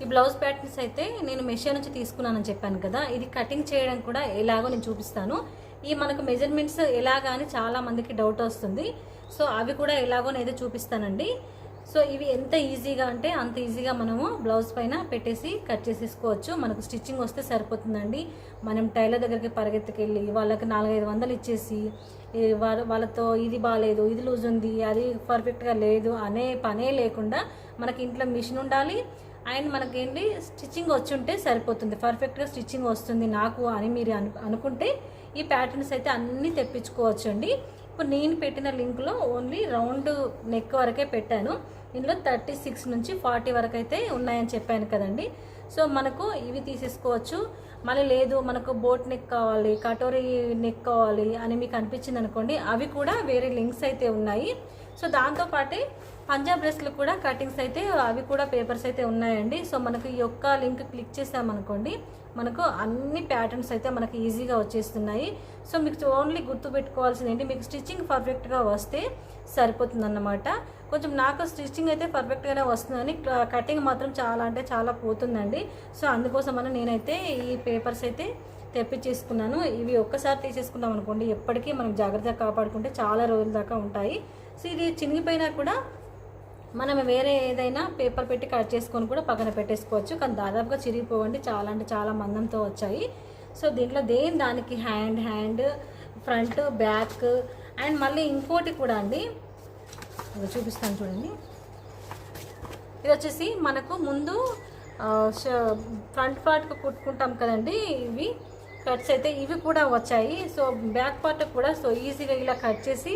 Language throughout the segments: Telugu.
ఈ బ్లౌజ్ ప్యాటర్న్స్ అయితే నేను మెషిన్ నుంచి తీసుకున్నానని చెప్పాను కదా, ఇది కటింగ్ చేయడం కూడా ఎలాగో నేను చూపిస్తాను. ఈ మనకు మెజర్మెంట్స్ ఎలాగా అని చాలా మందికి డౌట్ వస్తుంది. సో అవి కూడా ఎలాగో నేనైతే చూపిస్తానండి. సో ఇవి ఎంత ఈజీగా అంటే అంత ఈజీగా మనము బ్లౌజ్ పైన పెట్టేసి కట్ చేసేసుకోవచ్చు. మనకు స్టిచ్చింగ్ వస్తే సరిపోతుందండి. మనం టైలర్ దగ్గరికి పరిగెత్తుకెళ్ళి వాళ్ళకి 400-500 ఇచ్చేసి వాళ్ళతో ఇది బాగాలేదు, ఇది లూజ్ ఉంది, అది పర్ఫెక్ట్గా లేదు అనే పనే లేకుండా మనకి ఇంట్లో మిషన్ ఉండాలి అండ్ మనకేంటి స్టిచ్చింగ్ వచ్చి ఉంటే సరిపోతుంది. పర్ఫెక్ట్గా స్టిచ్చింగ్ వస్తుంది నాకు అని మీరు అనుకుంటే ఈ ప్యాటర్న్స్ అయితే అన్నీ తెప్పించుకోవచ్చు అండి. ఇప్పుడు నేను పెట్టిన లింక్లో ఓన్లీ రౌండ్ నెక్ వరకే పెట్టాను. ఇందులో 36 నుంచి 40 వరకు అయితే ఉన్నాయని చెప్పాను కదండి. సో మనకు ఇవి తీసేసుకోవచ్చు. మళ్ళీ లేదు మనకు బోట్ నెక్ కావాలి, కటోరీ నెక్ కావాలి అని మీకు అనిపించింది అనుకోండి, అవి కూడా వేరే లింక్స్ అయితే ఉన్నాయి. సో దాంతోపాటే పంజాబ్ డ్రెస్లు కూడా కటింగ్స్ అయితే అవి కూడా పేపర్స్ అయితే ఉన్నాయండి. సో మనకు ఈ యొక్క లింక్ క్లిక్ చేసామనుకోండి, మనకు అన్ని ప్యాటర్న్స్ అయితే మనకు ఈజీగా వచ్చేస్తున్నాయి. సో మీకు ఓన్లీ గుర్తుపెట్టుకోవాల్సింది ఏంటి, మీకు స్టిచ్చింగ్ పర్ఫెక్ట్గా వస్తే సరిపోతుందన్నమాట. కొంచెం నాకు స్టిచ్చింగ్ అయితే పర్ఫెక్ట్గానే వస్తుందని, కటింగ్ మాత్రం చాలా అంటే చాలా పోతుందండి. సో అందుకోసమని నేనైతే ఈ పేపర్స్ అయితే తెప్పించేసుకున్నాను. ఇవి ఒక్కసారి తీసేసుకున్నాం అనుకోండి, ఎప్పటికీ మనం జాగ్రత్తగా కాపాడుకుంటే చాలా రోజుల దాకా ఉంటాయి. సో ఇది చినిగిపోయినా కూడా మనం వేరే ఏదైనా పేపర్ పెట్టి కట్ చేసుకొని కూడా పక్కన పెట్టేసుకోవచ్చు. కానీ దాదాపుగా చిరిగిపోవండి, చాలా అంటే చాలా మందంతో వచ్చాయి. సో దీంట్లో దానికి హ్యాండ్, ఫ్రంట్, బ్యాక్ అండ్ మళ్ళీ ఇంకోటి కూడా అండి, ఇది చూపిస్తాను చూడండి. ఇది వచ్చేసి మనకు ముందు ఫ్రంట్ పార్ట్కి కుట్టుకుంటాం కదండి, ఇవి కట్స్ అయితే ఇవి కూడా వచ్చాయి. సో బ్యాక్ పార్ట్ కూడా సో ఈజీగా ఇలా కట్ చేసి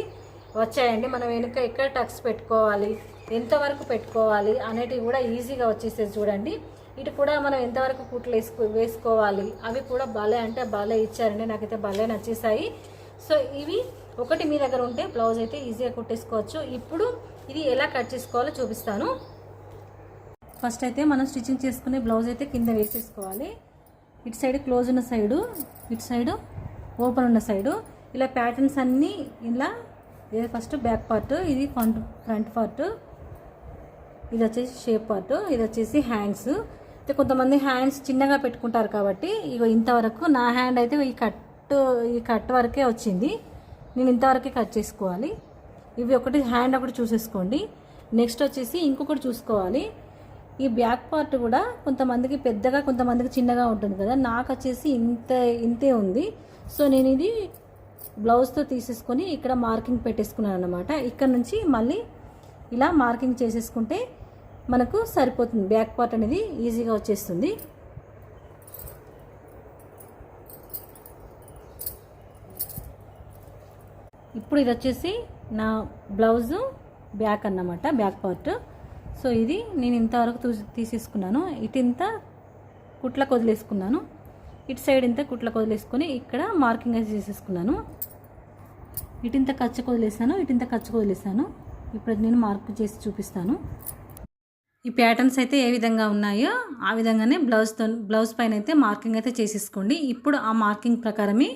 వచ్చాయండి. మనం వెనుక ఎక్కడ టక్స్ పెట్టుకోవాలి, ఎంతవరకు పెట్టుకోవాలి అనేటివి కూడా ఈజీగా వచ్చేసేది చూడండి. ఇటు కూడా మనం ఎంతవరకు కుట్లు వేసుకోవాలి అవి కూడా భలే అంటే భలే ఇచ్చారండి. నాకైతే భలే నచ్చేసాయి. సో ఇవి ఒకటి మీ దగ్గర ఉంటే బ్లౌజ్ అయితే ఈజీగా కుట్టేసుకోవచ్చు. ఇప్పుడు ఇది ఎలా కట్ చేసుకోవాలో చూపిస్తాను. ఫస్ట్ అయితే మనం స్టిచ్చింగ్ చేసుకునే బ్లౌజ్ అయితే కింద వేసేసుకోవాలి. ఇటు సైడ్ క్లోజ్ ఉన్న సైడు, ఇటు సైడు ఓపెన్ ఉన్న సైడు, ఇలా ప్యాటర్న్స్ అన్నీ ఇలా. ఇది ఫస్ట్ బ్యాక్ పార్ట్, ఇది ఫ్రంట్ పార్ట్, ఇది వచ్చేసి షేప్ పార్ట్, ఇది వచ్చేసి హ్యాండ్స్. అయితే కొంతమంది హ్యాండ్స్ చిన్నగా పెట్టుకుంటారు కాబట్టి ఇగో ఇంతవరకు నా హ్యాండ్ అయితే ఈ కట్ వరకే వచ్చింది. నేను ఇంతవరకే కట్ చేసుకోవాలి. ఇవి ఒకటి హ్యాండ్ ఒకటి చూసేసుకోండి. నెక్స్ట్ వచ్చేసి ఇంకొకటి చూసుకోవాలి. ఈ బ్యాక్ పార్ట్ కూడా కొంతమందికి పెద్దగా కొంతమందికి చిన్నగా ఉంటుంది కదా, నాకు వచ్చేసి ఇంతే ఉంది. సో నేను ఇది బ్లౌజ్తో తీసేసుకొని ఇక్కడ మార్కింగ్ పెట్టేసుకున్నాను అన్నమాట. ఇక్కడ నుంచి మళ్ళీ ఇలా మార్కింగ్ చేసేసుకుంటే మనకు సరిపోతుంది. బ్యాక్ పార్ట్ అనేది ఈజీగా వచ్చేస్తుంది. ఇప్పుడు ఇది వచ్చేసి నా బ్లౌజు బ్యాక్ అన్నమాట, బ్యాక్ పార్ట్. సో ఇది నేను ఇంతవరకు తీసేసుకున్నాను. ఇటు ఇంత కుట్లకు వదిలేసుకున్నాను, ఇటు సైడ్ ఇంత కుట్లకు వదిలేసుకొని ఇక్కడ మార్కింగ్ అయితే చేసేసుకున్నాను. ఇటు ఇంత ఖర్చుకు వదిలేసాను, ఇటు ఇంత ఖర్చుకు వదిలేసాను. ఇప్పుడు నేను మార్క్ చేసి చూపిస్తాను. ఈ ప్యాటర్న్స్ అయితే ఏ విధంగా ఉన్నాయో ఆ విధంగానే బ్లౌజ్ పైన అయితే మార్కింగ్ అయితే చేసేసుకోండి. ఇప్పుడు ఆ మార్కింగ్ ప్రకారమే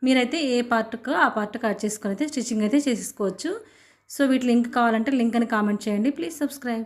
మీరైతే ఏ పార్ట్కో ఆ పార్ట్ కట్ చేసుకొని అయితే స్టిచ్చింగ్ అయితే చేసేసుకోవచ్చు. సో వీటి లింక్ కావాలంటే లింక్ అని కామెంట్ చేయండి. Please subscribe.